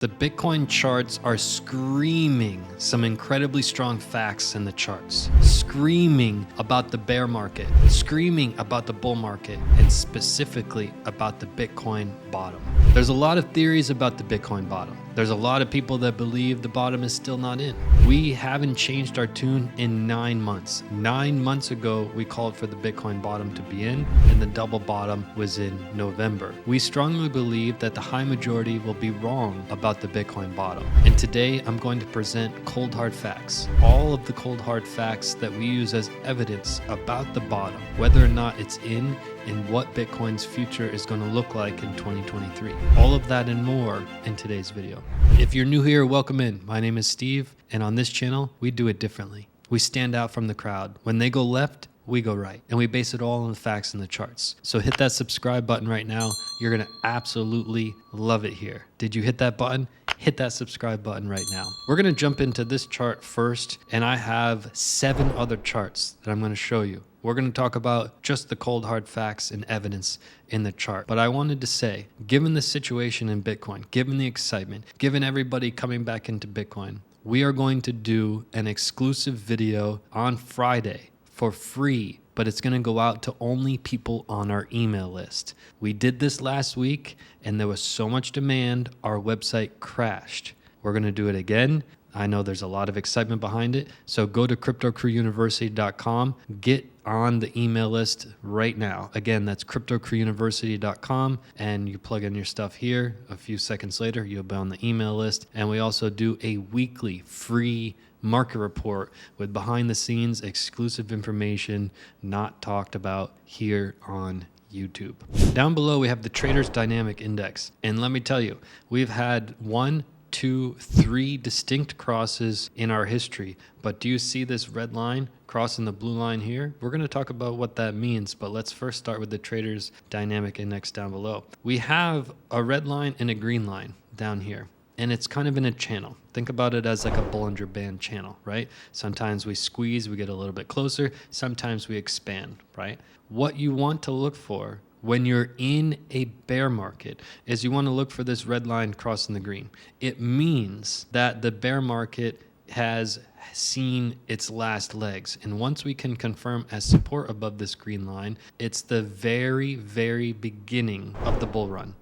The Bitcoin charts are screaming some incredibly strong facts in the charts, screaming about the bear market, screaming about the bull market, and specifically about the Bitcoin bottom. There's a lot of theories about the Bitcoin bottom. There's a lot of people that believe the bottom is still not in. We haven't changed our tune in 9 months. 9 months ago, we called for the Bitcoin bottom to be in, and the double bottom was in November. We strongly believe that the high majority will be wrong about the Bitcoin bottom. And today, I'm going to present cold hard facts. All of the cold hard facts that we use as evidence about the bottom, whether or not it's in, and what Bitcoin's future is going to look like in 2023. All of that and more in today's video. If you're new here, welcome in. My name is Steve, and on this channel, we do it differently. We stand out from the crowd. When they go left, we go right, and we base it all on the facts and the charts. So hit that subscribe button right now. You're gonna absolutely love it here. Did you hit that button? Hit that subscribe button right now. We're gonna jump into this chart first, and I have 7 other charts that I'm gonna show you. We're going to talk about just the cold hard facts and evidence in the chart. But I wanted to say, given the situation in Bitcoin, given the excitement, given everybody coming back into Bitcoin, we are going to do an exclusive video on Friday for free, but it's going to go out to only people on our email list. We did this last week and there was so much demand, our website crashed. We're going to do it again. I know there's a lot of excitement behind it. So go to cryptocrewuniversity.com, get on the email list right now. Again, that's cryptocrewuniversity.com, and you plug in your stuff here. A few seconds later, you'll be on the email list. And we also do a weekly free market report with behind the scenes exclusive information not talked about here on YouTube. Down below, we have the Traders Dynamic Index. And let me tell you, we've had 1, 2, 3 distinct crosses in our history. But do you see this red line crossing the blue line here? We're going to talk about what that means, but let's first start with the Traders Dynamic Index down below. We have a red line and a green line down here, and it's kind of in a channel. Think about it as like a Bollinger Band channel, right? Sometimes we squeeze, we get a little bit closer. Sometimes we expand, right? What you want to look for when you're in a bear market is you want to look for this red line crossing the green. It means that the bear market has seen its last legs. And once we can confirm as support above this green line, it's the very, very beginning of the bull run.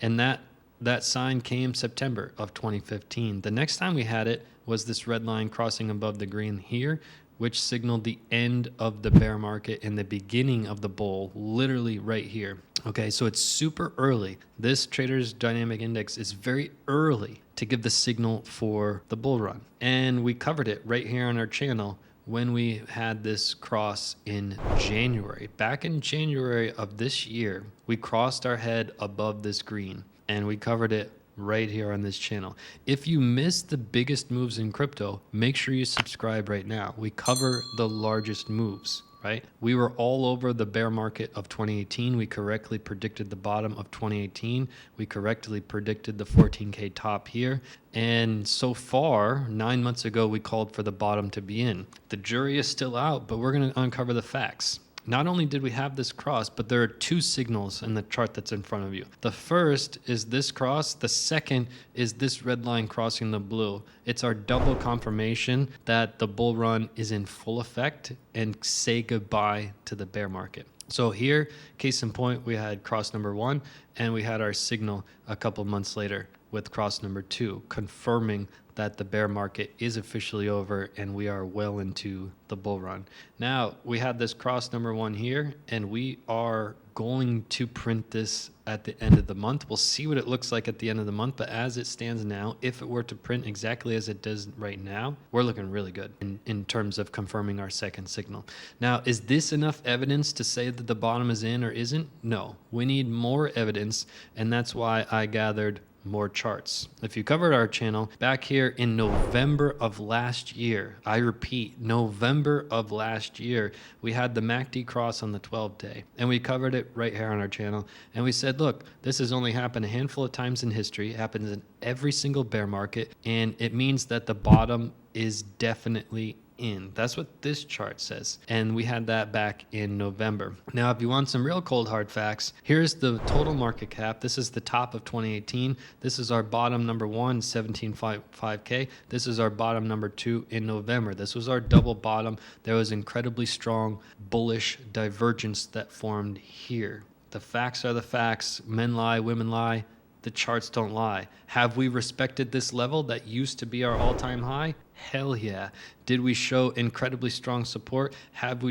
And that sign came September of 2015. The next time we had it was this red line crossing above the green here, which signaled the end of the bear market and the beginning of the bull, literally right here. Okay, so it's super early. This Traders Dynamic Index is very early to give the signal for the bull run. And we covered it right here on our channel when we had this cross in January. Back in January of this year, we crossed our head above this green, and we covered it right here on this channel. If you missed the biggest moves in crypto, make sure you subscribe right now. We cover the largest moves, right? We were all over the bear market of 2018. We correctly predicted the bottom of 2018. We correctly predicted the 14K top here. And so far, 9 months ago, we called for the bottom to be in. The jury is still out, but we're going to uncover the facts. Not only did we have this cross, but there are 2 signals in the chart that's in front of you. The first is this cross. The second is this red line crossing the blue. It's our double confirmation that the bull run is in full effect and say goodbye to the bear market. So here, case in point, we had cross number 1, and we had our signal a couple months later with cross number 2, confirming that the bear market is officially over and we are well into the bull run. Now, we had this cross number 1 here, and we are going to print this at the end of the month. We'll see what it looks like at the end of the month, but as it stands now, if it were to print exactly as it does right now, we're looking really good in terms of confirming our second signal. Now, is this enough evidence to say that the bottom is in or isn't? No, we need more evidence, and that's why I gathered more charts. If you covered our channel back here in November of last year, I repeat, November of last year, we had the MACD cross on the 12-day, and we covered it right here on our channel. And we said, look, this has only happened a handful of times in history. It happens in every single bear market, and it means that the bottom is definitely in. That's what this chart says. And we had that back in November. Now, if you want some real cold hard facts, here's the total market cap. This is the top of 2018. This is our bottom number one, 17.5K. This is our bottom number two in November. This was our double bottom. There was incredibly strong bullish divergence that formed here. The facts are the facts. Men lie, women lie. The charts don't lie. Have we respected this level that used to be our all-time high? Hell yeah. Did we show incredibly strong support?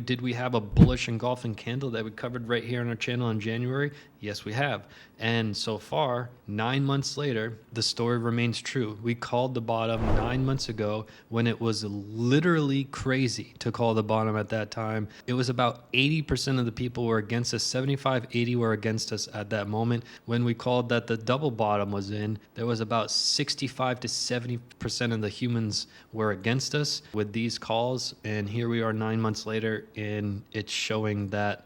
Did we have a bullish engulfing candle that we covered right here on our channel in January? Yes, we have. And so far, 9 months later, the story remains true. We called the bottom 9 months ago when it was literally crazy to call the bottom at that time. It was about 80% of the people were against us. 75, 80 were against us at that moment. When we called that the double bottom was in, there was about 65 to 70% of the humans were against us with these calls. And here we are 9 months later, and it's showing that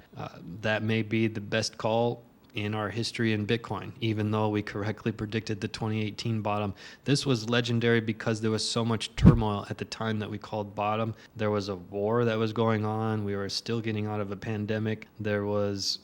that may be the best call in our history in Bitcoin, even though we correctly predicted the 2018 bottom. This was legendary because there was so much turmoil at the time that we called bottom. There was a war that was going on. We were still getting out of a pandemic. There was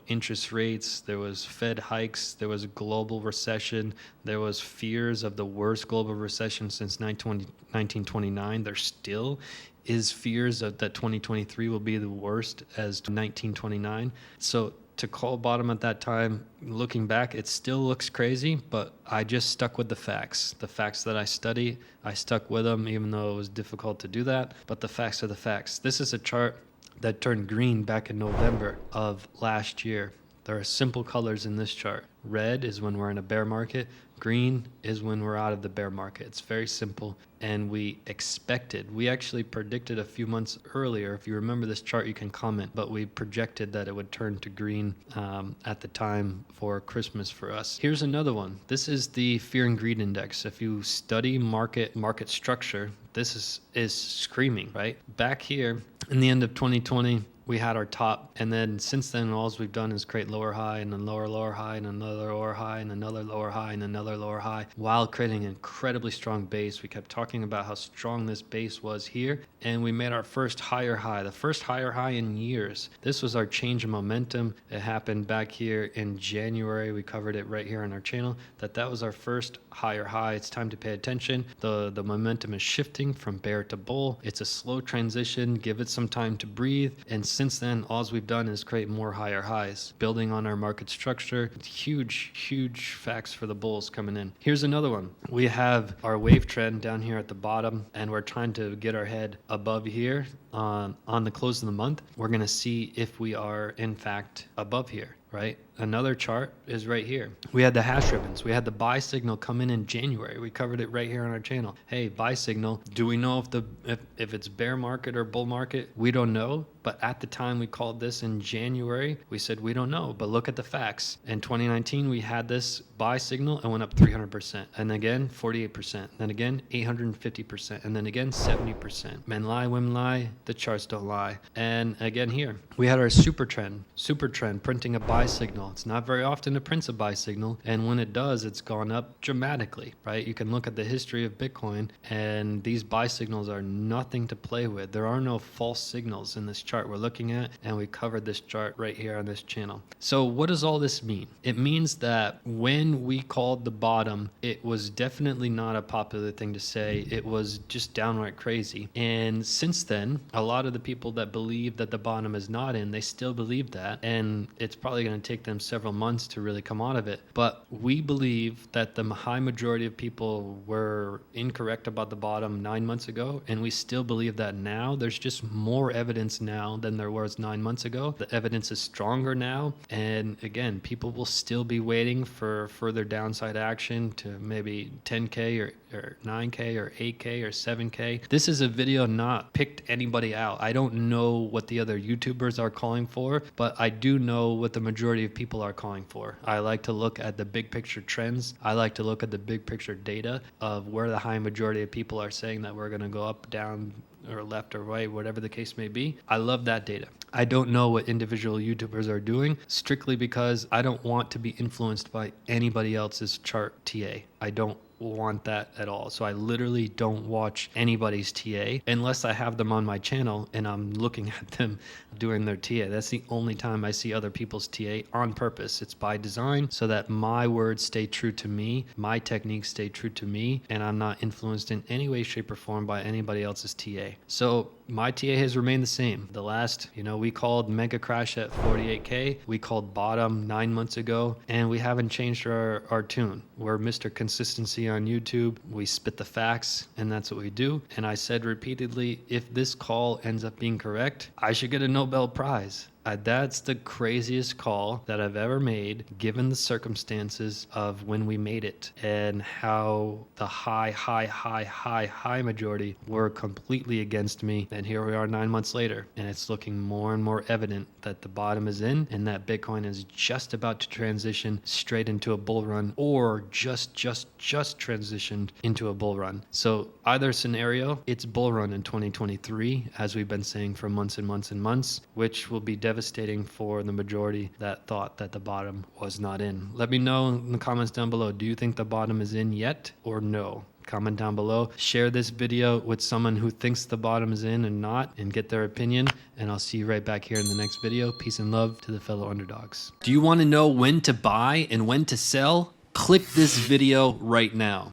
interest rates, there was Fed hikes, there was a global recession, there was fears of the worst global recession since 1929. There still is fears that 2023 will be the worst as 1929. So to call bottom at that time, looking back, it still looks crazy, but I just stuck with the facts. The facts that I study, I stuck with them, even though it was difficult to do that, but the facts are the facts. This is a chart that turned green back in November of last year. There are simple colors in this chart. Red is when we're in a bear market. Green is when we're out of the bear market. It's very simple. And we actually predicted a few months earlier. If you remember this chart, you can comment, but we projected that it would turn to green at the time for Christmas for us. Here's another one. This is the Fear and Greed Index. If you study market structure, this is screaming, right? Back here in the end of 2020, we had our top, and then since then all we've done is create lower high and then lower high and another lower high and another lower high and another lower high while creating an incredibly strong base. We kept talking about how strong this base was here, and we made our first higher high, the first higher high in years. This was our change in momentum. It happened back here in January. We covered it right here on our channel, that was our first higher high. It's time to pay attention. The momentum is shifting from bear to bull. It's a slow transition. Give it some time to breathe. And since then, all we've done is create more higher highs, building on our market structure. Huge facts for the bulls coming in. Here's another one. We have our wave trend down here at the bottom, and we're trying to get our head above here on the close of the month. We're going to see if we are in fact above here, right? Another chart is right here. We had the hash ribbons. We had the buy signal come in January. We covered it right here on our channel. Hey, buy signal. Do we know if it's bear market or bull market? We don't know. But at the time we called this in January, we said we don't know. But look at the facts. In 2019, we had this buy signal and went up 300%. And again, 48%. Then again, 850%. And then again, 70%. Men lie, women lie. The charts don't lie. And again here, we had our super trend printing a buy signal. It's not very often it prints a buy signal, and when it does, it's gone up dramatically, right? You can look at the history of Bitcoin, and these buy signals are nothing to play with. There are no false signals in this chart we're looking at, and we covered this chart right here on this channel. So what does all this mean? It means that when we called the bottom, it was definitely not a popular thing to say. It was just downright crazy. And since then, a lot of the people that believe that the bottom is not in, they still believe that, and it's probably going to take them several months to really come out of it. But we believe that the high majority of people were incorrect about the bottom 9 months ago, and we still believe that now. There's just more evidence now than there was 9 months ago. The evidence is stronger now, and again, people will still be waiting for further downside action to maybe 10K or 9K or 8K or 7K. This is a video not picked anybody out. I don't know what the other YouTubers are calling for, but I do know what the majority of people are calling for. I like to look at the big picture trends. I like to look at the big picture data of where the high majority of people are saying that we're going to go up, down, or left or right, whatever the case may be. I love that data. I don't know what individual YouTubers are doing, strictly because I don't want to be influenced by anybody else's chart TA. I don't want that at all. So I literally don't watch anybody's TA unless I have them on my channel and I'm looking at them doing their TA. That's the only time I see other people's TA on purpose. It's by design so that my words stay true to me, my techniques stay true to me, and I'm not influenced in any way, shape, or form by anybody else's TA. So my TA has remained the same. The last, we called mega crash at 48K. We called bottom 9 months ago, and we haven't changed our tune. We're Mr. Consistency on YouTube. We spit the facts, and that's what we do. And I said repeatedly, if this call ends up being correct, I should get a Nobel Prize. That's the craziest call that I've ever made, given the circumstances of when we made it and how the high majority were completely against me. And here we are 9 months later, and it's looking more and more evident that the bottom is in and that Bitcoin is just about to transition straight into a bull run, or just transitioned into a bull run. So either scenario, it's bull run in 2023, as we've been saying for months and months and months, which will be devastating for the majority that thought that the bottom was not in. Let me know in the comments down below. Do you think the bottom is in yet or no? Comment down below. Share this video with someone who thinks the bottom is in and not, and get their opinion. And I'll see you right back here in the next video. Peace and love to the fellow underdogs. Do you want to know when to buy and when to sell? Click this video right now.